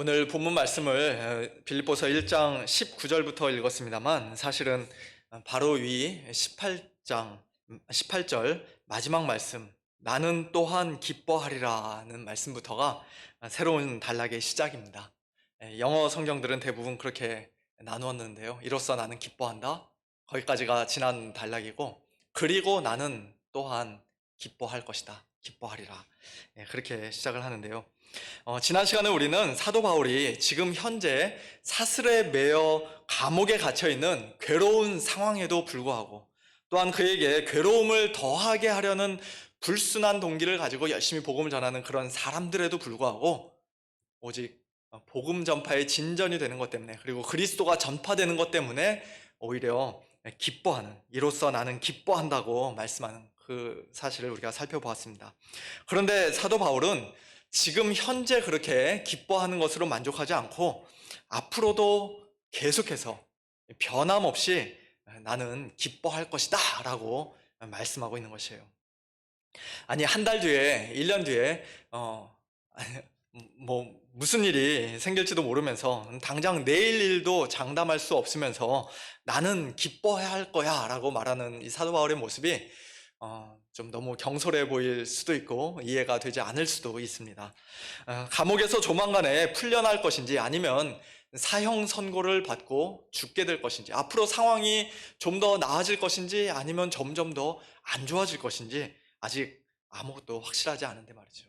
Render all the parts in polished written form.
오늘 본문 말씀을 빌립보서 1장 19절부터 읽었습니다만 사실은 바로 위 18절 마지막 말씀 나는 또한 기뻐하리라는 말씀부터가 새로운 단락의 시작입니다. 영어 성경들은 대부분 그렇게 나누었는데요. 이로써 나는 기뻐한다. 거기까지가 지난 단락이고 그리고 나는 또한 기뻐할 것이다. 기뻐하리라. 그렇게 시작을 하는데요. 지난 시간에 우리는 사도 바울이 지금 현재 사슬에 매여 감옥에 갇혀 있는 괴로운 상황에도 불구하고 또한 그에게 괴로움을 더하게 하려는 불순한 동기를 가지고 열심히 복음을 전하는 그런 사람들에도 불구하고 오직 복음 전파의 진전이 되는 것 때문에 그리고 그리스도가 전파되는 것 때문에 오히려 기뻐하는, 이로써 나는 기뻐한다고 말씀하는 그 사실을 우리가 살펴보았습니다. 그런데 사도 바울은 지금 현재 그렇게 기뻐하는 것으로 만족하지 않고 앞으로도 계속해서 변함없이 나는 기뻐할 것이다 라고 말씀하고 있는 것이에요. 아니, 한 달 뒤에, 1년 뒤에 무슨 일이 생길지도 모르면서 당장 내일 일도 장담할 수 없으면서 나는 기뻐해야 할 거야 라고 말하는 이 사도 바울의 모습이 좀 너무 경솔해 보일 수도 있고 이해가 되지 않을 수도 있습니다. 감옥에서 조만간에 풀려날 것인지 아니면 사형 선고를 받고 죽게 될 것인지 앞으로 상황이 좀 더 나아질 것인지 아니면 점점 더 안 좋아질 것인지 아직 아무것도 확실하지 않은데 말이죠.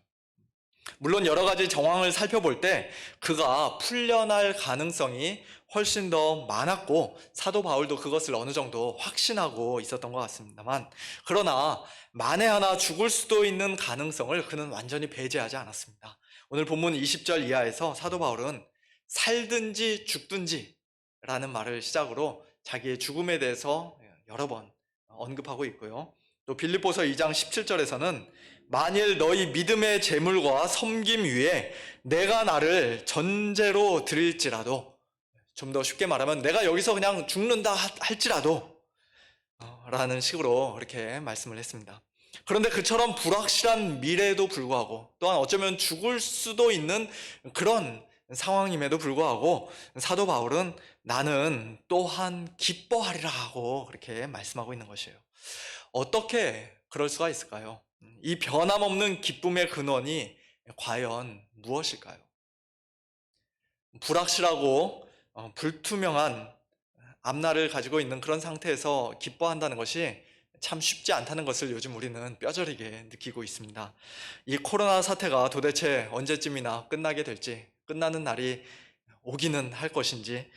물론 여러 가지 정황을 살펴볼 때 그가 풀려날 가능성이 훨씬 더 많았고 사도 바울도 그것을 어느 정도 확신하고 있었던 것 같습니다만 그러나 만에 하나 죽을 수도 있는 가능성을 그는 완전히 배제하지 않았습니다. 오늘 본문 20절 이하에서 사도 바울은 살든지 죽든지 라는 말을 시작으로 자기의 죽음에 대해서 여러 번 언급하고 있고요. 또 빌립보서 2장 17절에서는 만일 너희 믿음의 재물과 섬김 위에 내가 나를 전제로 드릴지라도, 좀 더 쉽게 말하면 내가 여기서 그냥 죽는다 할지라도 라는 식으로 이렇게 말씀을 했습니다. 그런데 그처럼 불확실한 미래에도 불구하고 또한 어쩌면 죽을 수도 있는 그런 상황임에도 불구하고 사도 바울은 나는 또한 기뻐하리라 하고 그렇게 말씀하고 있는 것이에요. 어떻게 그럴 수가 있을까요? 이 변함없는 기쁨의 근원이 과연 무엇일까요? 불확실하고 불투명한 앞날을 가지고 있는 그런 상태에서 기뻐한다는 것이 참 쉽지 않다는 것을 요즘 우리는 뼈저리게 느끼고 있습니다. 이 코로나 사태가 도대체 언제쯤이나 끝나게 될지, 끝나는 날이 오기는 할 것인지,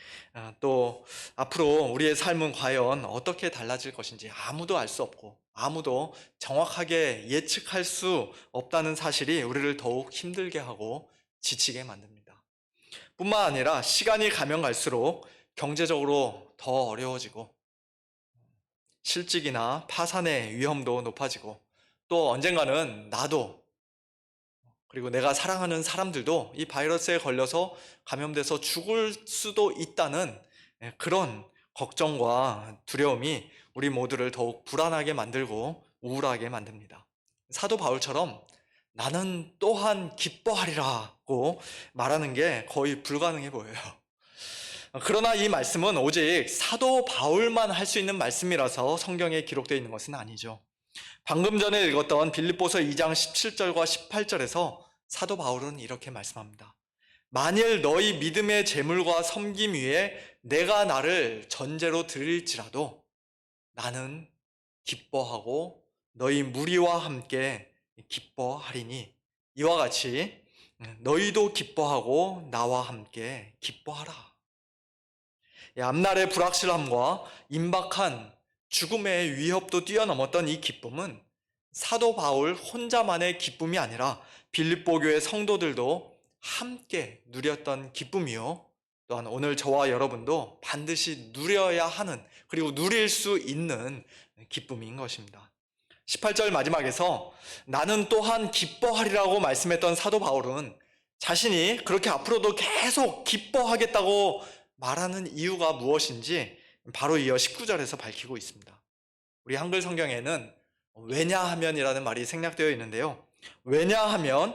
또 앞으로 우리의 삶은 과연 어떻게 달라질 것인지 아무도 알 수 없고 아무도 정확하게 예측할 수 없다는 사실이 우리를 더욱 힘들게 하고 지치게 만듭니다. 뿐만 아니라 시간이 가면 갈수록 경제적으로 더 어려워지고 실직이나 파산의 위험도 높아지고 또 언젠가는 나도 그리고 내가 사랑하는 사람들도 이 바이러스에 걸려서 감염돼서 죽을 수도 있다는 그런 걱정과 두려움이 우리 모두를 더욱 불안하게 만들고 우울하게 만듭니다. 사도 바울처럼 나는 또한 기뻐하리라고 말하는 게 거의 불가능해 보여요. 그러나 이 말씀은 오직 사도 바울만 할 수 있는 말씀이라서 성경에 기록되어 있는 것은 아니죠. 방금 전에 읽었던 빌립보서 2장 17절과 18절에서 사도 바울은 이렇게 말씀합니다. 만일 너희 믿음의 재물과 섬김 위에 내가 나를 전제로 드릴지라도 나는 기뻐하고 너희 무리와 함께 기뻐하리니 이와 같이 너희도 기뻐하고 나와 함께 기뻐하라. 앞날의 불확실함과 임박한 죽음의 위협도 뛰어넘었던 이 기쁨은 사도 바울 혼자만의 기쁨이 아니라 빌립보 교회 성도들도 함께 누렸던 기쁨이요. 또한 오늘 저와 여러분도 반드시 누려야 하는 그리고 누릴 수 있는 기쁨인 것입니다. 18절 마지막에서 나는 또한 기뻐하리라고 말씀했던 사도 바울은 자신이 그렇게 앞으로도 계속 기뻐하겠다고 말하는 이유가 무엇인지 바로 이어 19절에서 밝히고 있습니다. 우리 한글 성경에는 왜냐하면이라는 말이 생략되어 있는데요. 왜냐하면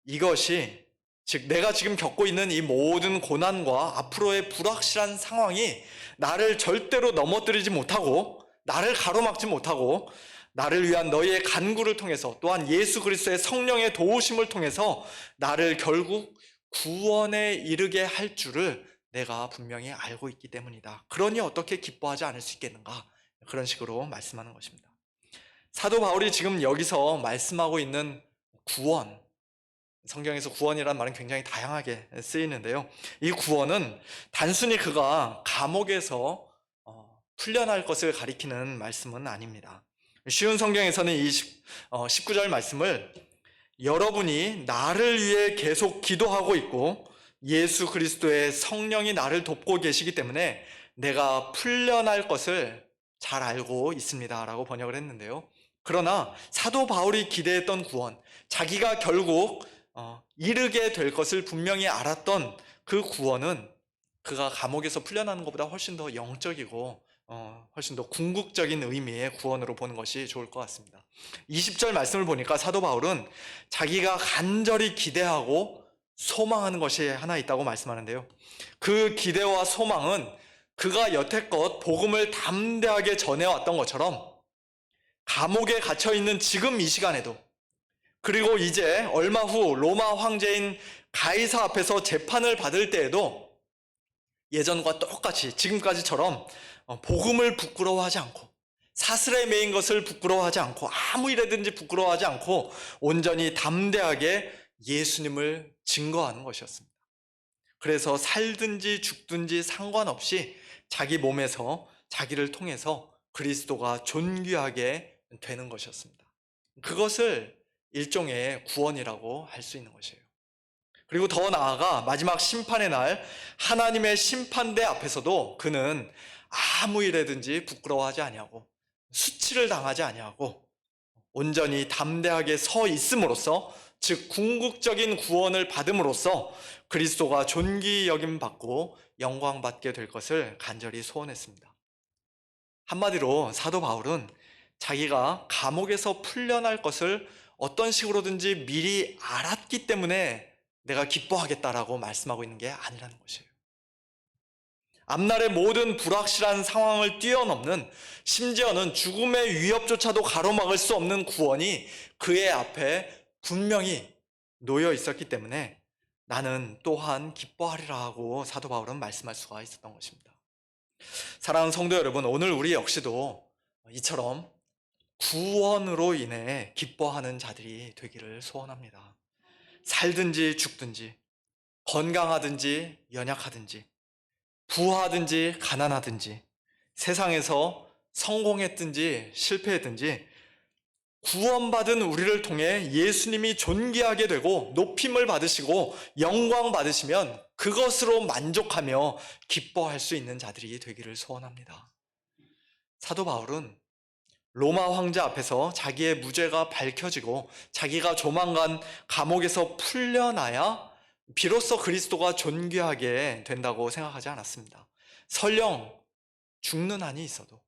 이것이 즉 내가 지금 겪고 있는 이 모든 고난과 앞으로의 불확실한 상황이 나를 절대로 넘어뜨리지 못하고 나를 가로막지 못하고 나를 위한 너희의 간구를 통해서 또한 예수 그리스도의 성령의 도우심을 통해서 나를 결국 구원에 이르게 할 줄을 내가 분명히 알고 있기 때문이다. 그러니 어떻게 기뻐하지 않을 수 있겠는가? 그런 식으로 말씀하는 것입니다. 사도 바울이 지금 여기서 말씀하고 있는 구원, 성경에서 구원이라는 말은 굉장히 다양하게 쓰이는데요. 이 구원은 단순히 그가 감옥에서 풀려날 것을 가리키는 말씀은 아닙니다. 쉬운 성경에서는 이 19절 말씀을 여러분이 나를 위해 계속 기도하고 있고 예수 그리스도의 성령이 나를 돕고 계시기 때문에 내가 풀려날 것을 잘 알고 있습니다 라고 번역을 했는데요. 그러나 사도 바울이 기대했던 구원, 자기가 결국 이르게 될 것을 분명히 알았던 그 구원은 그가 감옥에서 풀려나는 것보다 훨씬 더 영적이고 훨씬 더 궁극적인 의미의 구원으로 보는 것이 좋을 것 같습니다. 20절 말씀을 보니까 사도 바울은 자기가 간절히 기대하고 소망하는 것이 하나 있다고 말씀하는데요. 그 기대와 소망은 그가 여태껏 복음을 담대하게 전해왔던 것처럼 감옥에 갇혀있는 지금 이 시간에도, 그리고 이제 얼마 후 로마 황제인 가이사 앞에서 재판을 받을 때에도 예전과 똑같이 지금까지처럼 복음을 부끄러워하지 않고 사슬에 매인 것을 부끄러워하지 않고 아무 일에든지 부끄러워하지 않고 온전히 담대하게 예수님을 증거하는 것이었습니다. 그래서 살든지 죽든지 상관없이 자기 몸에서 자기를 통해서 그리스도가 존귀하게 되는 것이었습니다. 그것을 일종의 구원이라고 할 수 있는 것이에요. 그리고 더 나아가 마지막 심판의 날 하나님의 심판대 앞에서도 그는 아무 일에든지 부끄러워하지 아니하고 수치를 당하지 아니하고 온전히 담대하게 서 있음으로써, 즉 궁극적인 구원을 받음으로써 그리스도가 존귀 여김 받고 영광 받게 될 것을 간절히 소원했습니다. 한마디로 사도 바울은 자기가 감옥에서 풀려날 것을 어떤 식으로든지 미리 알았기 때문에 내가 기뻐하겠다라고 말씀하고 있는 게 아니라는 것이에요. 앞날의 모든 불확실한 상황을 뛰어넘는, 심지어는 죽음의 위협조차도 가로막을 수 없는 구원이 그의 앞에 분명히 놓여 있었기 때문에 나는 또한 기뻐하리라 하고 사도 바울은 말씀할 수가 있었던 것입니다. 사랑하는 성도 여러분, 오늘 우리 역시도 이처럼 구원으로 인해 기뻐하는 자들이 되기를 소원합니다. 살든지 죽든지, 건강하든지 연약하든지, 부하든지 가난하든지, 세상에서 성공했든지 실패했든지 구원받은 우리를 통해 예수님이 존귀하게 되고 높임을 받으시고 영광 받으시면 그것으로 만족하며 기뻐할 수 있는 자들이 되기를 소원합니다. 사도 바울은 로마 황제 앞에서 자기의 무죄가 밝혀지고 자기가 조만간 감옥에서 풀려나야 비로소 그리스도가 존귀하게 된다고 생각하지 않았습니다. 설령 죽는 한이 있어도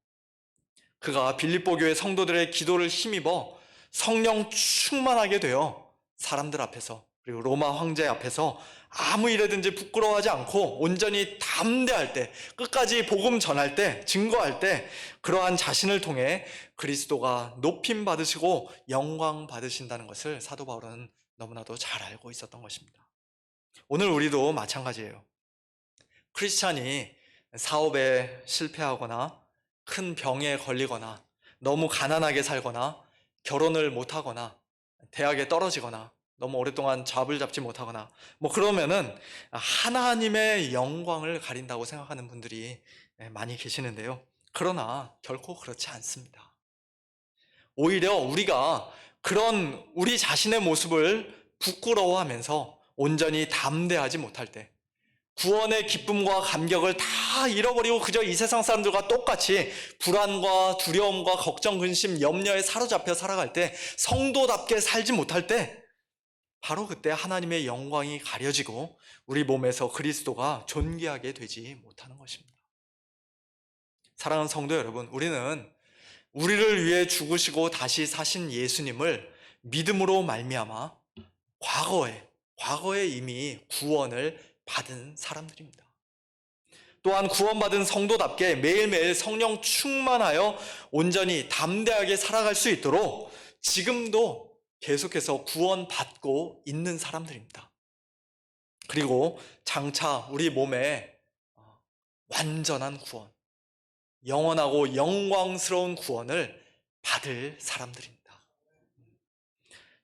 그가 빌립보 교회 성도들의 기도를 힘입어 성령 충만하게 되어 사람들 앞에서, 그리고 로마 황제 앞에서 아무 일에든지 부끄러워하지 않고 온전히 담대할 때, 끝까지 복음 전할 때, 증거할 때 그러한 자신을 통해 그리스도가 높임 받으시고 영광 받으신다는 것을 사도 바울은 너무나도 잘 알고 있었던 것입니다. 오늘 우리도 마찬가지예요. 크리스찬이 사업에 실패하거나 큰 병에 걸리거나 너무 가난하게 살거나 결혼을 못하거나 대학에 떨어지거나 너무 오랫동안 잡을 잡지 못하거나 그러면은 하나님의 영광을 가린다고 생각하는 분들이 많이 계시는데요. 그러나 결코 그렇지 않습니다. 오히려 우리가 그런 우리 자신의 모습을 부끄러워하면서 온전히 담대하지 못할 때, 구원의 기쁨과 감격을 다 잃어버리고 그저 이 세상 사람들과 똑같이 불안과 두려움과 걱정, 근심, 염려에 사로잡혀 살아갈 때, 성도답게 살지 못할 때 바로 그때 하나님의 영광이 가려지고 우리 몸에서 그리스도가 존귀하게 되지 못하는 것입니다. 사랑하는 성도 여러분, 우리는 우리를 위해 죽으시고 다시 사신 예수님을 믿음으로 말미암아 과거에 과거에 이미 구원을 받은 사람들입니다. 또한 구원받은 성도답게 매일매일 성령 충만하여 온전히 담대하게 살아갈 수 있도록 지금도 계속해서 구원받고 있는 사람들입니다. 그리고 장차 우리 몸에 완전한 구원, 영원하고 영광스러운 구원을 받을 사람들입니다.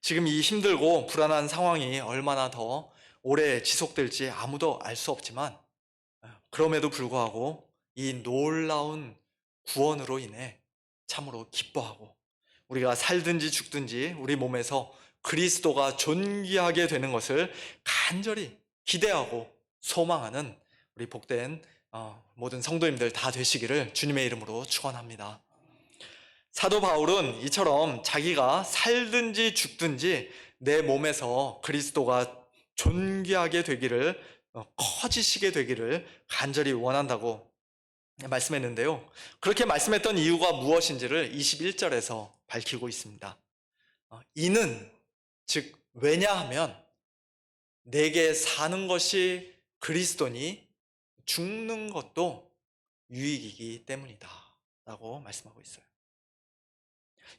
지금 이 힘들고 불안한 상황이 얼마나 더 오래 지속될지 아무도 알 수 없지만 그럼에도 불구하고 이 놀라운 구원으로 인해 참으로 기뻐하고 우리가 살든지 죽든지 우리 몸에서 그리스도가 존귀하게 되는 것을 간절히 기대하고 소망하는 우리 복된 모든 성도님들 다 되시기를 주님의 이름으로 축원합니다. 사도 바울은 이처럼 자기가 살든지 죽든지 내 몸에서 그리스도가 존귀하게 되기를, 커지시게 되기를 간절히 원한다고 말씀했는데요. 그렇게 말씀했던 이유가 무엇인지를 21절에서 밝히고 있습니다. 이는 즉 왜냐하면 내게 사는 것이 그리스도니 죽는 것도 유익이기 때문이다 라고 말씀하고 있어요.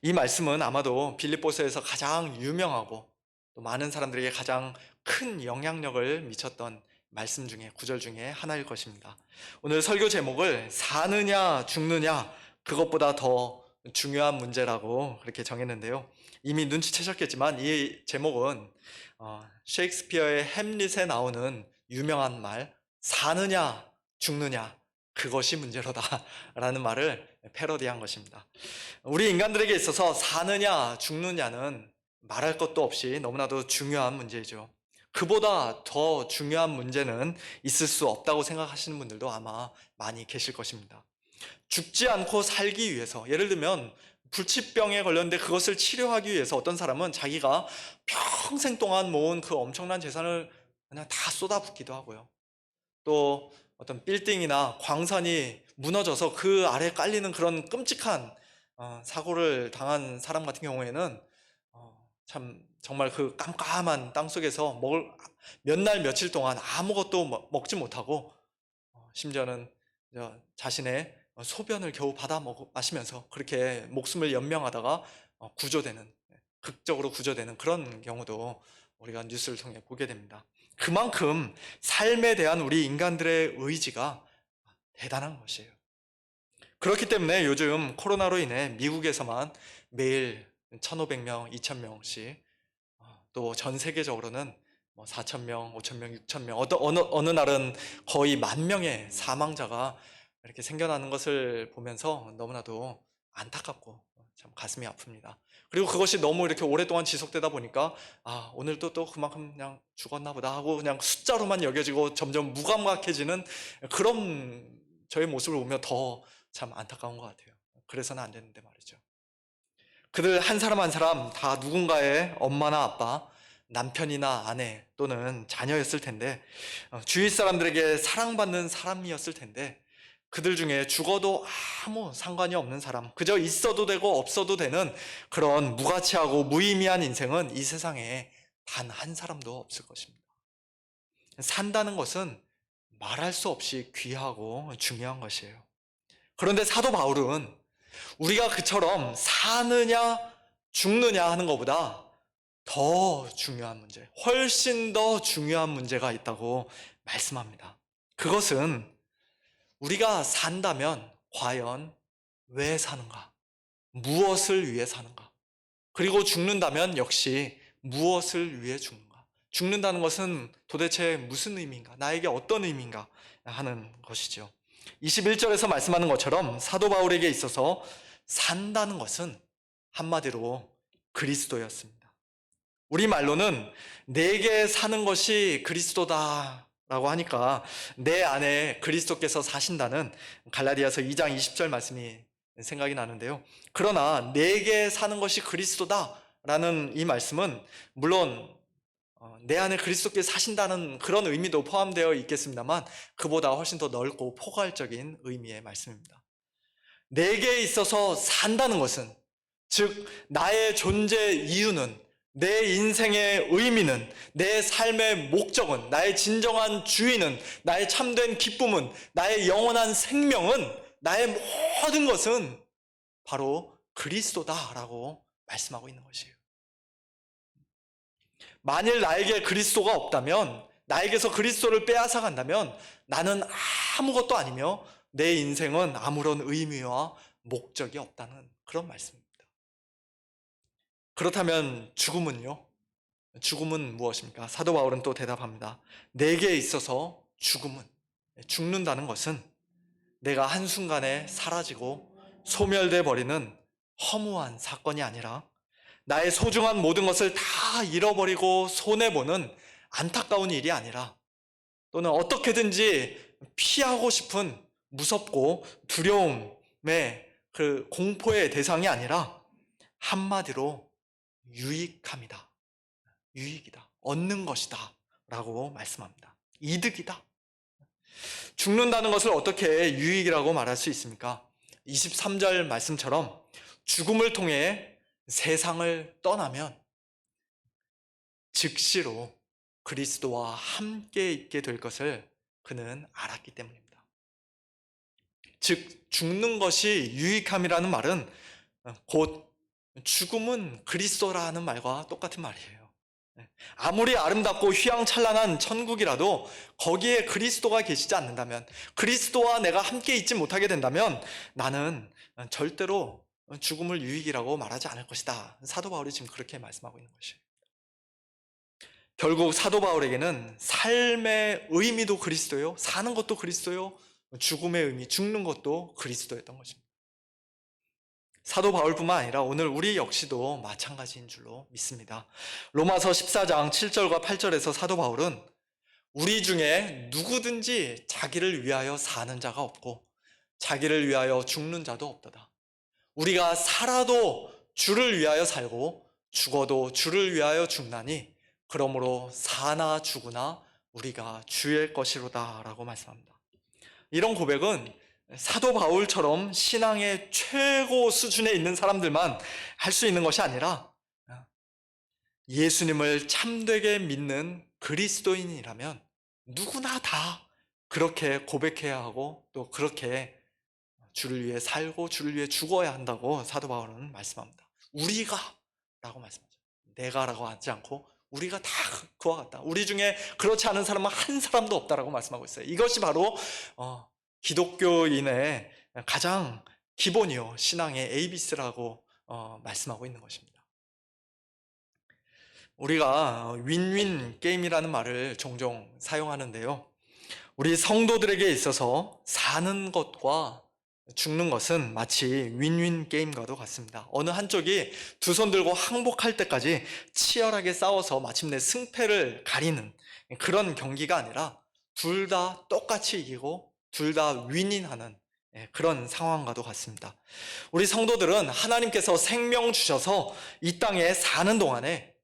이 말씀은 아마도 빌립보서에서 가장 유명하고 또 많은 사람들에게 가장 큰 영향력을 미쳤던 말씀 중에 구절 중에 하나일 것입니다. 오늘 설교 제목을 사느냐 죽느냐 그것보다 더 중요한 문제라고 그렇게 정했는데요. 이미 눈치채셨겠지만 이 제목은 셰익스피어의 햄릿에 나오는 유명한 말 사느냐 죽느냐 그것이 문제로다 라는 말을 패러디한 것입니다. 우리 인간들에게 있어서 사느냐 죽느냐는 말할 것도 없이 너무나도 중요한 문제이죠. 그보다 더 중요한 문제는 있을 수 없다고 생각하시는 분들도 아마 많이 계실 것입니다. 죽지 않고 살기 위해서, 예를 들면 불치병에 걸렸는데 그것을 치료하기 위해서 어떤 사람은 자기가 평생 동안 모은 그 엄청난 재산을 그냥 다 쏟아붓기도 하고요. 또 어떤 빌딩이나 광산이 무너져서 그 아래에 깔리는 그런 끔찍한 사고를 당한 사람 같은 경우에는 참 정말 그 깜깜한 땅속에서 몇 날 며칠 동안 아무것도 먹지 못하고 심지어는 자신의 소변을 겨우 받아 마시면서 그렇게 목숨을 연명하다가 구조되는, 극적으로 구조되는 그런 경우도 우리가 뉴스를 통해 보게 됩니다. 그만큼 삶에 대한 우리 인간들의 의지가 대단한 것이에요. 그렇기 때문에 요즘 코로나로 인해 미국에서만 매일 1,500명, 2,000명씩 또 전 세계적으로는 4,000명, 5,000명, 6,000명 어느 날은 거의 10,000명의 사망자가 이렇게 생겨나는 것을 보면서 너무나도 안타깝고 참 가슴이 아픕니다. 그리고 그것이 너무 이렇게 오랫동안 지속되다 보니까 오늘도 또 그만큼 그냥 죽었나 보다 하고 그냥 숫자로만 여겨지고 점점 무감각해지는 그런 저의 모습을 보면 더 참 안타까운 것 같아요. 그래서는 안 되는데 말이죠. 그들 한 사람 한 사람 다 누군가의 엄마나 아빠, 남편이나 아내 또는 자녀였을 텐데 주위 사람들에게 사랑받는 사람이었을 텐데 그들 중에 죽어도 아무 상관이 없는 사람, 그저 있어도 되고 없어도 되는 그런 무가치하고 무의미한 인생은 이 세상에 단 한 사람도 없을 것입니다. 산다는 것은 말할 수 없이 귀하고 중요한 것이에요. 그런데 사도 바울은 우리가 그처럼 사느냐 죽느냐 하는 것보다 더 중요한 문제, 훨씬 더 중요한 문제가 있다고 말씀합니다. 그것은 우리가 산다면 과연 왜 사는가? 무엇을 위해 사는가? 그리고 죽는다면 역시 무엇을 위해 죽는가? 죽는다는 것은 도대체 무슨 의미인가? 나에게 어떤 의미인가? 하는 것이죠. 21절에서 말씀하는 것처럼 사도 바울에게 있어서 산다는 것은 한마디로 그리스도였습니다. 우리말로는 내게 사는 것이 그리스도다 라고 하니까 내 안에 그리스도께서 사신다는 갈라디아서 2장 20절 말씀이 생각이 나는데요. 그러나 내게 사는 것이 그리스도다 라는 이 말씀은 물론 내 안에 그리스도께서 사신다는 그런 의미도 포함되어 있겠습니다만 그보다 훨씬 더 넓고 포괄적인 의미의 말씀입니다. 내게 있어서 산다는 것은, 즉 나의 존재 이유는 내 인생의 의미는, 내 삶의 목적은, 나의 진정한 주인은, 나의 참된 기쁨은, 나의 영원한 생명은, 나의 모든 것은 바로 그리스도다라고 말씀하고 있는 것이에요. 만일 나에게 그리스도가 없다면, 나에게서 그리스도를 빼앗아 간다면 나는 아무것도 아니며 내 인생은 아무런 의미와 목적이 없다는 그런 말씀입니다. 그렇다면 죽음은요? 죽음은 무엇입니까? 사도 바울은 또 대답합니다. 내게 있어서 죽음은, 죽는다는 것은 내가 한순간에 사라지고 소멸돼 버리는 허무한 사건이 아니라 나의 소중한 모든 것을 다 잃어버리고 손해보는 안타까운 일이 아니라, 또는 어떻게든지 피하고 싶은 무섭고 두려움의 그 공포의 대상이 아니라 한마디로 유익함이다. 유익이다. 얻는 것이다. 라고 말씀합니다. 이득이다. 죽는다는 것을 어떻게 유익이라고 말할 수 있습니까? 23절 말씀처럼 죽음을 통해 세상을 떠나면 즉시로 그리스도와 함께 있게 될 것을 그는 알았기 때문입니다. 즉, 죽는 것이 유익함이라는 말은 곧 죽음은 그리스도라는 말과 똑같은 말이에요. 아무리 아름답고 휘황찬란한 천국이라도 거기에 그리스도가 계시지 않는다면, 그리스도와 내가 함께 있지 못하게 된다면 나는 절대로 죽음을 유익이라고 말하지 않을 것이다. 사도 바울이 지금 그렇게 말씀하고 있는 것이에요. 결국 사도 바울에게는 삶의 의미도 그리스도요, 사는 것도 그리스도요, 죽음의 의미, 죽는 것도 그리스도였던 것입니다. 사도 바울뿐만 아니라 오늘 우리 역시도 마찬가지인 줄로 믿습니다. 로마서 14장 7절과 8절에서 사도 바울은 우리 중에 누구든지 자기를 위하여 사는 자가 없고 자기를 위하여 죽는 자도 없도다. 우리가 살아도 주를 위하여 살고 죽어도 주를 위하여 죽나니 그러므로 사나 죽으나 우리가 주의 것이로다 라고 말씀합니다. 이런 고백은 사도 바울처럼 신앙의 최고 수준에 있는 사람들만 할 수 있는 것이 아니라 예수님을 참되게 믿는 그리스도인이라면 누구나 다 그렇게 고백해야 하고 또 그렇게 주를 위해 살고 주를 위해 죽어야 한다고 사도 바울은 말씀합니다. 우리가 라고 말씀하죠. 내가라고 하지 않고 우리가 다 그와 같다. 우리 중에 그렇지 않은 사람은 한 사람도 없다라고 말씀하고 있어요. 이것이 바로 기독교인의 가장 기본이요, 신앙의 ABC라고 말씀하고 있는 것입니다. 우리가 윈윈 게임이라는 말을 종종 사용하는데요, 우리 성도들에게 있어서 사는 것과 죽는 것은 마치 윈윈 게임과도 같습니다. 어느 한쪽이 두 손 들고 항복할 때까지 치열하게 싸워서 마침내 승패를 가리는 그런 경기가 아니라 둘 다 똑같이 이기고 둘 다 윈윈하는 그런 상황과도 같습니다. 우리 성도들은 하나님께서 생명 주셔서 이 땅에 사는 동안에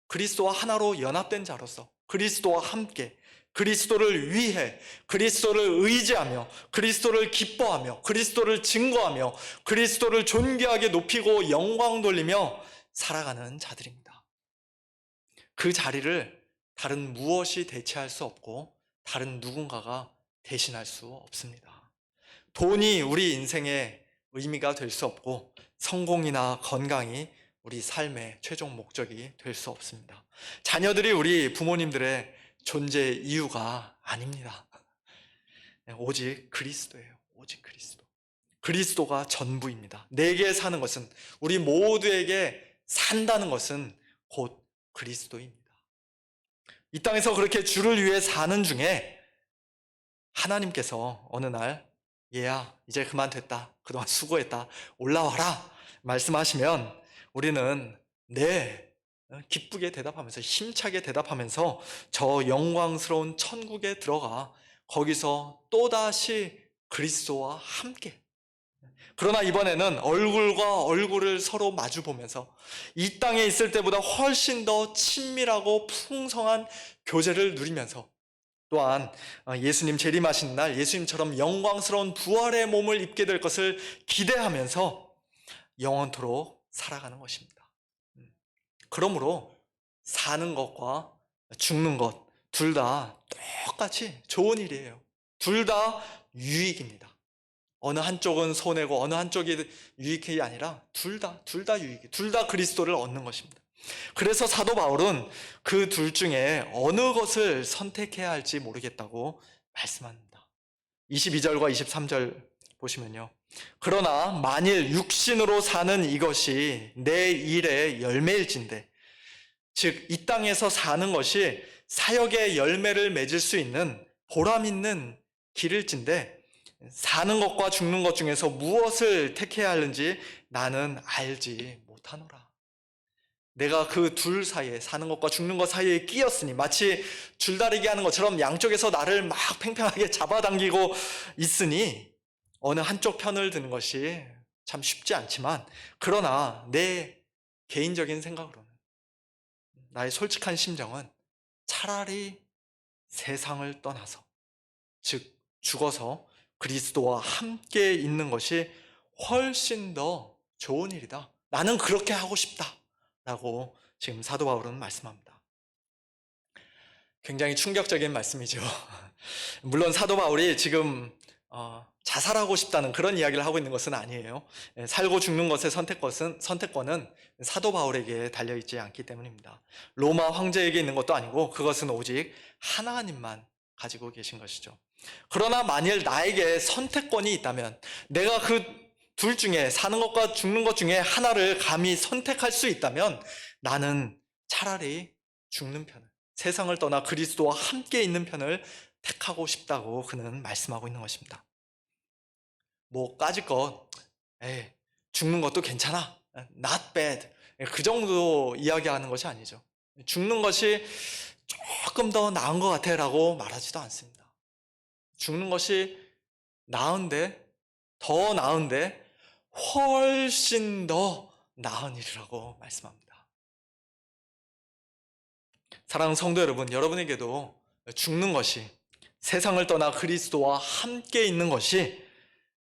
그리스도와 하나로 연합된 자로서 그리스도와 함께 그리스도를 위해 그리스도를 의지하며 그리스도를 기뻐하며 그리스도를 증거하며 그리스도를 존귀하게 높이고 영광 돌리며 살아가는 자들입니다. 그 자리를 다른 무엇이 대체할 수 없고 다른 누군가가 대신할 수 없습니다. 돈이 우리 인생의 의미가 될 수 없고 성공이나 건강이 우리 삶의 최종 목적이 될 수 없습니다. 자녀들이 우리 부모님들의 존재 이유가 아닙니다. 오직 그리스도예요. 오직 그리스도. 그리스도가 전부입니다. 내게 사는 것은, 우리 모두에게 산다는 것은 곧 그리스도입니다. 이 땅에서 그렇게 주를 위해 사는 중에 하나님께서 어느 날 얘야 이제 그만 됐다, 그동안 수고했다, 올라와라 말씀하시면 우리는 네, 기쁘게 대답하면서 힘차게 대답하면서 저 영광스러운 천국에 들어가 거기서 또다시 그리스도와 함께, 그러나 이번에는 얼굴과 얼굴을 서로 마주 보면서 이 땅에 있을 때보다 훨씬 더 친밀하고 풍성한 교제를 누리면서 또한 예수님 재림하신 날 예수님처럼 영광스러운 부활의 몸을 입게 될 것을 기대하면서 영원토록 살아가는 것입니다. 그러므로 사는 것과 죽는 것 둘 다 똑같이 좋은 일이에요. 둘 다 유익입니다. 어느 한쪽은 손해고 어느 한쪽이 유익이 아니라 둘 다 유익이, 둘 다 그리스도를 얻는 것입니다. 그래서 사도 바울은 그 둘 중에 어느 것을 선택해야 할지 모르겠다고 말씀합니다. 22절과 23절 보시면요. 그러나 만일 육신으로 사는 이것이 내 일의 열매일진데, 즉 이 땅에서 사는 것이 사역의 열매를 맺을 수 있는 보람 있는 길일진데, 사는 것과 죽는 것 중에서 무엇을 택해야 하는지 나는 알지 못하노라. 내가 그 둘 사이에, 사는 것과 죽는 것 사이에 끼었으니, 마치 줄다리기 하는 것처럼 양쪽에서 나를 막 팽팽하게 잡아당기고 있으니 어느 한쪽 편을 드는 것이 참 쉽지 않지만, 그러나 내 개인적인 생각으로는, 나의 솔직한 심정은 차라리 세상을 떠나서, 즉 죽어서 그리스도와 함께 있는 것이 훨씬 더 좋은 일이다. 나는 그렇게 하고 싶다. 라고 지금 사도 바울은 말씀합니다. 굉장히 충격적인 말씀이죠. 물론 사도 바울이 지금 자살하고 싶다는 그런 이야기를 하고 있는 것은 아니에요. 살고 죽는 것의 선택권은 사도 바울에게 달려있지 않기 때문입니다. 로마 황제에게 있는 것도 아니고 그것은 오직 하나님만 가지고 계신 것이죠. 그러나 만일 나에게 선택권이 있다면, 내가 그 둘 중에, 사는 것과 죽는 것 중에 하나를 감히 선택할 수 있다면 나는 차라리 죽는 편을, 세상을 떠나 그리스도와 함께 있는 편을 택하고 싶다고 그는 말씀하고 있는 것입니다. 뭐 까짓것 죽는 것도 괜찮아, not bad, 그 정도 이야기하는 것이 아니죠. 죽는 것이 조금 더 나은 것 같아 라고 말하지도 않습니다. 죽는 것이 나은데, 더 나은데 훨씬 더 나은 일이라고 말씀합니다. 사랑하는 성도 여러분, 여러분에게도 죽는 것이, 세상을 떠나 그리스도와 함께 있는 것이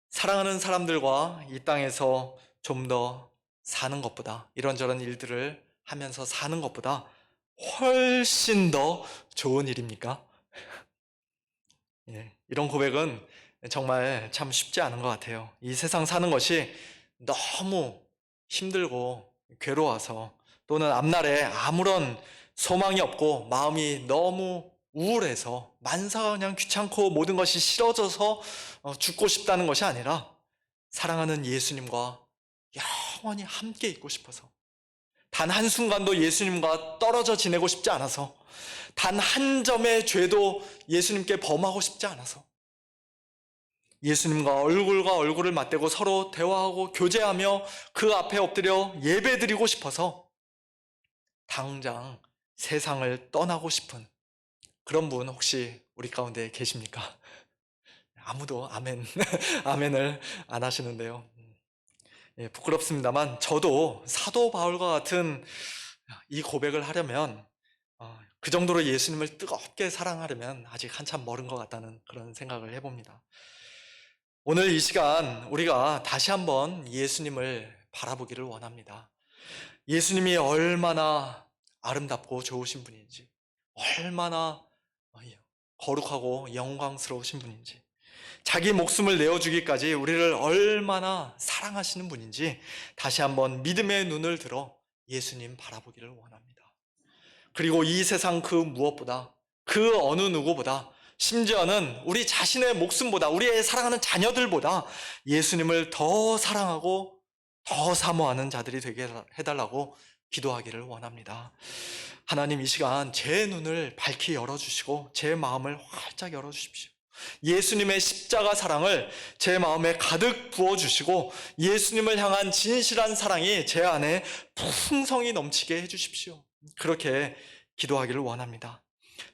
사랑하는 사람들과 이 땅에서 좀 더 사는 것보다, 이런저런 일들을 하면서 사는 것보다 훨씬 더 좋은 일입니까? 이런 고백은 정말 참 쉽지 않은 것 같아요. 이 세상 사는 것이 너무 힘들고 괴로워서, 또는 앞날에 아무런 소망이 없고 마음이 너무 우울해서, 만사가 그냥 귀찮고 모든 것이 싫어져서 죽고 싶다는 것이 아니라, 사랑하는 예수님과 영원히 함께 있고 싶어서, 단 한순간도 예수님과 떨어져 지내고 싶지 않아서, 단 한 점의 죄도 예수님께 범하고 싶지 않아서, 예수님과 얼굴과 얼굴을 맞대고 서로 대화하고 교제하며 그 앞에 엎드려 예배드리고 싶어서 당장 세상을 떠나고 싶은 그런 분 혹시 우리 가운데 계십니까? 아무도 아멘, 아멘을 안 하시는데요. 부끄럽습니다만 저도 사도 바울과 같은 이 고백을 하려면, 그 정도로 예수님을 뜨겁게 사랑하려면 아직 한참 멀은 것 같다는 그런 생각을 해봅니다. 오늘 이 시간 우리가 다시 한번 예수님을 바라보기를 원합니다. 예수님이 얼마나 아름답고 좋으신 분인지, 얼마나 거룩하고 영광스러우신 분인지, 자기 목숨을 내어주기까지 우리를 얼마나 사랑하시는 분인지 다시 한번 믿음의 눈을 들어 예수님 바라보기를 원합니다. 그리고 이 세상 그 무엇보다, 그 어느 누구보다, 심지어는 우리 자신의 목숨보다, 우리의 사랑하는 자녀들보다 예수님을 더 사랑하고 더 사모하는 자들이 되게 해달라고 기도하기를 원합니다. 하나님, 이 시간 제 눈을 밝히 열어주시고 제 마음을 활짝 열어주십시오. 예수님의 십자가 사랑을 제 마음에 가득 부어주시고 예수님을 향한 진실한 사랑이 제 안에 풍성히 넘치게 해주십시오. 그렇게 기도하기를 원합니다.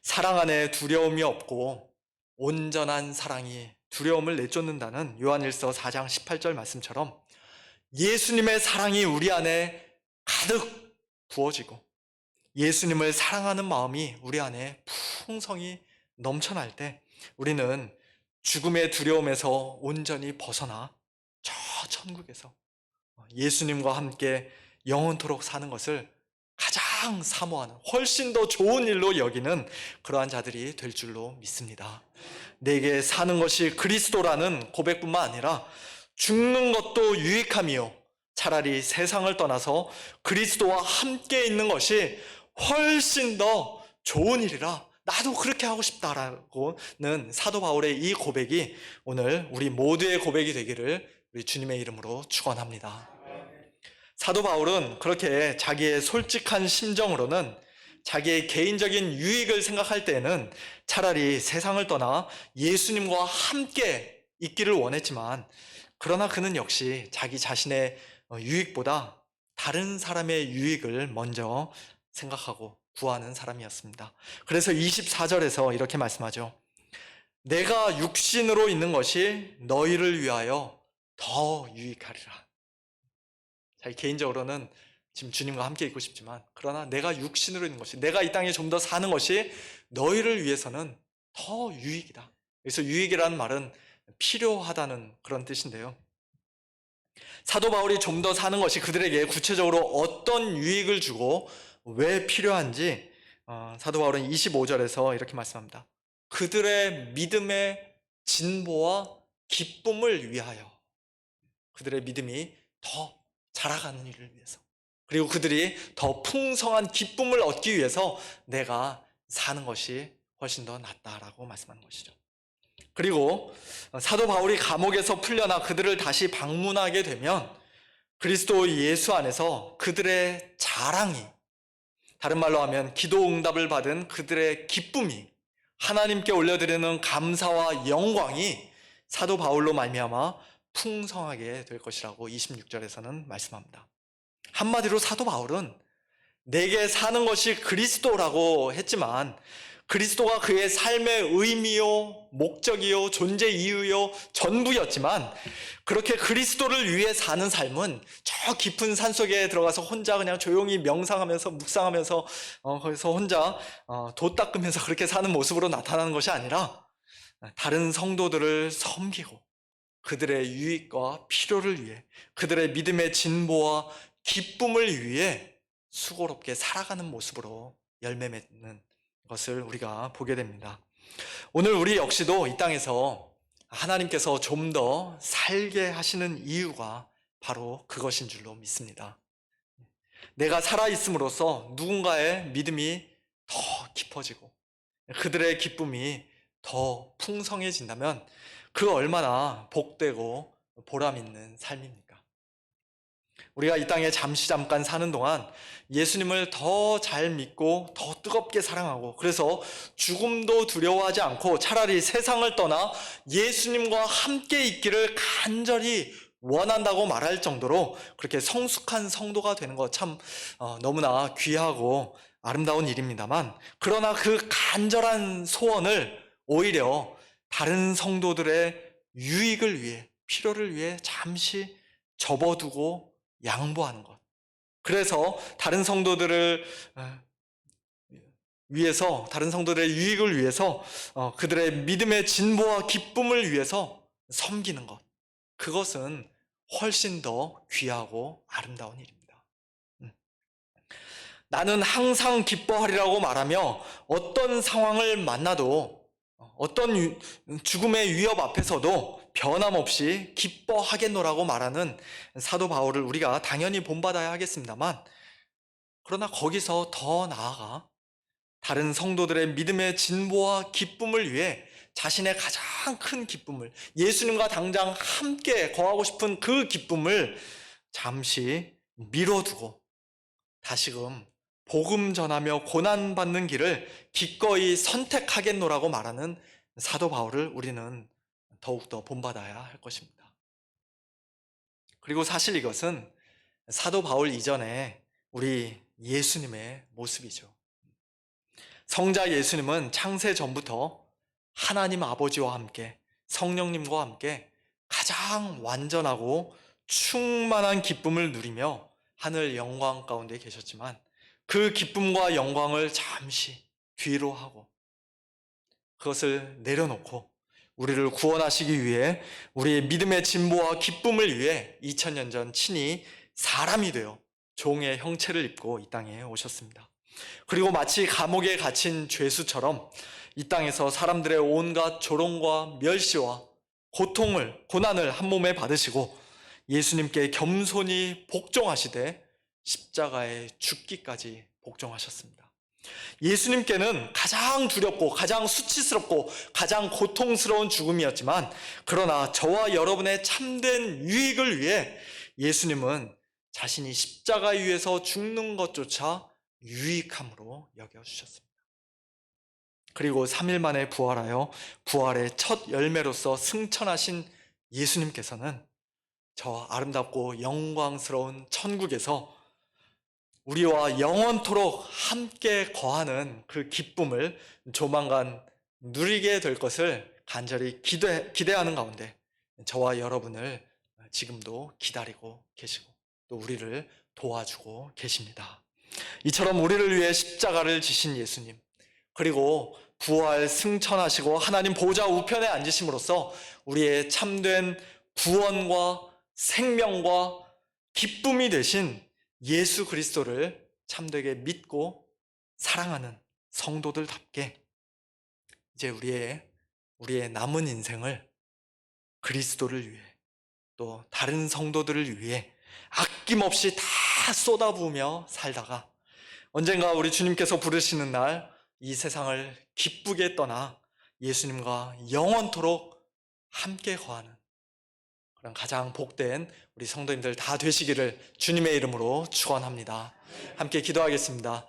사랑 안에 두려움이 없고 온전한 사랑이 두려움을 내쫓는다는 요한일서 4장 18절 말씀처럼, 예수님의 사랑이 우리 안에 가득 부어지고 예수님을 사랑하는 마음이 우리 안에 풍성히 넘쳐날 때 우리는 죽음의 두려움에서 온전히 벗어나 저 천국에서 예수님과 함께 영원토록 사는 것을 가장 가장 사모하는, 훨씬 더 좋은 일로 여기는 그러한 자들이 될 줄로 믿습니다. 내게 사는 것이 그리스도라는 고백뿐만 아니라 죽는 것도 유익함이요 차라리 세상을 떠나서 그리스도와 함께 있는 것이 훨씬 더 좋은 일이라 나도 그렇게 하고 싶다라고는 사도 바울의 이 고백이 오늘 우리 모두의 고백이 되기를 우리 주님의 이름으로 축원합니다. 사도 바울은 그렇게 자기의 솔직한 심정으로는 자기의 개인적인 유익을 생각할 때에는 차라리 세상을 떠나 예수님과 함께 있기를 원했지만, 그러나 그는 역시 자기 자신의 유익보다 다른 사람의 유익을 먼저 생각하고 구하는 사람이었습니다. 그래서 24절에서 이렇게 말씀하죠. 내가 육신으로 있는 것이 너희를 위하여 더 유익하리라. 자기 개인적으로는 지금 주님과 함께 있고 싶지만, 그러나 내가 육신으로 있는 것이, 내가 이 땅에 좀 더 사는 것이 너희를 위해서는 더 유익이다. 그래서 유익이라는 말은 필요하다는 그런 뜻인데요. 사도 바울이 좀 더 사는 것이 그들에게 구체적으로 어떤 유익을 주고 왜 필요한지 사도 바울은 25절에서 이렇게 말씀합니다. 그들의 믿음의 진보와 기쁨을 위하여, 그들의 믿음이 더 자라가는 일을 위해서, 그리고 그들이 더 풍성한 기쁨을 얻기 위해서 내가 사는 것이 훨씬 더 낫다라고 말씀하는 것이죠. 그리고 사도 바울이 감옥에서 풀려나 그들을 다시 방문하게 되면 그리스도 예수 안에서 그들의 자랑이, 다른 말로 하면 기도 응답을 받은 그들의 기쁨이, 하나님께 올려드리는 감사와 영광이 사도 바울로 말미암아 풍성하게 될 것이라고 26절에서는 말씀합니다. 한마디로 사도 바울은 내게 사는 것이 그리스도라고 했지만, 그리스도가 그의 삶의 의미요, 목적이요, 존재 이유요, 전부였지만, 그렇게 그리스도를 위해 사는 삶은 저 깊은 산속에 들어가서 혼자 그냥 조용히 명상하면서 묵상하면서 거기서 혼자 돛 닦으면서 그렇게 사는 모습으로 나타나는 것이 아니라, 다른 성도들을 섬기고 그들의 유익과 필요를 위해, 그들의 믿음의 진보와 기쁨을 위해 수고롭게 살아가는 모습으로 열매 맺는 것을 우리가 보게 됩니다. 오늘 우리 역시도 이 땅에서 하나님께서 좀 더 살게 하시는 이유가 바로 그것인 줄로 믿습니다. 내가 살아있음으로써 누군가의 믿음이 더 깊어지고 그들의 기쁨이 더 풍성해진다면 그 얼마나 복되고 보람 있는 삶입니까? 우리가 이 땅에 잠깐 사는 동안 예수님을 더 잘 믿고 더 뜨겁게 사랑하고, 그래서 죽음도 두려워하지 않고 차라리 세상을 떠나 예수님과 함께 있기를 간절히 원한다고 말할 정도로 그렇게 성숙한 성도가 되는 것 참 너무나 귀하고 아름다운 일입니다만, 그러나 그 간절한 소원을 오히려 다른 성도들의 유익을 위해, 필요를 위해 잠시 접어두고 양보하는 것. 그래서 다른 성도들을 위해서, 다른 성도들의 유익을 위해서 그들의 믿음의 진보와 기쁨을 위해서 섬기는 것. 그것은 훨씬 더 귀하고 아름다운 일입니다. 나는 항상 기뻐하리라고 말하며 어떤 상황을 만나도, 어떤 죽음의 위협 앞에서도 변함없이 기뻐하겠노라고 말하는 사도 바울을 우리가 당연히 본받아야 하겠습니다만, 그러나 거기서 더 나아가 다른 성도들의 믿음의 진보와 기쁨을 위해 자신의 가장 큰 기쁨을, 예수님과 당장 함께 거하고 싶은 그 기쁨을 잠시 미뤄두고 다시금 복음 전하며 고난받는 길을 기꺼이 선택하겠노라고 말하는 사도 바울을 우리는 더욱더 본받아야 할 것입니다. 그리고 사실 이것은 사도 바울 이전에 우리 예수님의 모습이죠. 성자 예수님은 창세 전부터 하나님 아버지와 함께, 성령님과 함께 가장 완전하고 충만한 기쁨을 누리며 하늘 영광 가운데 계셨지만, 그 기쁨과 영광을 잠시 뒤로 하고 그것을 내려놓고 우리를 구원하시기 위해, 우리의 믿음의 진보와 기쁨을 위해 2000년 전 친히 사람이 되어 종의 형체를 입고 이 땅에 오셨습니다. 그리고 마치 감옥에 갇힌 죄수처럼 이 땅에서 사람들의 온갖 조롱과 멸시와 고난을 한 몸에 받으시고 예수님께 겸손히 복종하시되 십자가에 죽기까지 복종하셨습니다. 예수님께는 가장 두렵고 가장 수치스럽고 가장 고통스러운 죽음이었지만, 그러나 저와 여러분의 참된 유익을 위해 예수님은 자신이 십자가 위에서 죽는 것조차 유익함으로 여겨주셨습니다. 그리고 3일 만에 부활하여 부활의 첫 열매로서 승천하신 예수님께서는 저 아름답고 영광스러운 천국에서 우리와 영원토록 함께 거하는 그 기쁨을 조만간 누리게 될 것을 간절히 기대하는 가운데 저와 여러분을 지금도 기다리고 계시고 또 우리를 도와주고 계십니다. 이처럼 우리를 위해 십자가를 지신 예수님, 그리고 부활 승천하시고 하나님 보좌 우편에 앉으심으로써 우리의 참된 구원과 생명과 기쁨이 되신 예수 그리스도를 참되게 믿고 사랑하는 성도들답게 이제 우리의 남은 인생을 그리스도를 위해 또 다른 성도들을 위해 아낌없이 다 쏟아부으며 살다가 언젠가 우리 주님께서 부르시는 날 이 세상을 기쁘게 떠나 예수님과 영원토록 함께 거하는 그런 가장 복된 우리 성도님들 다 되시기를 주님의 이름으로 축원합니다. 함께 기도하겠습니다.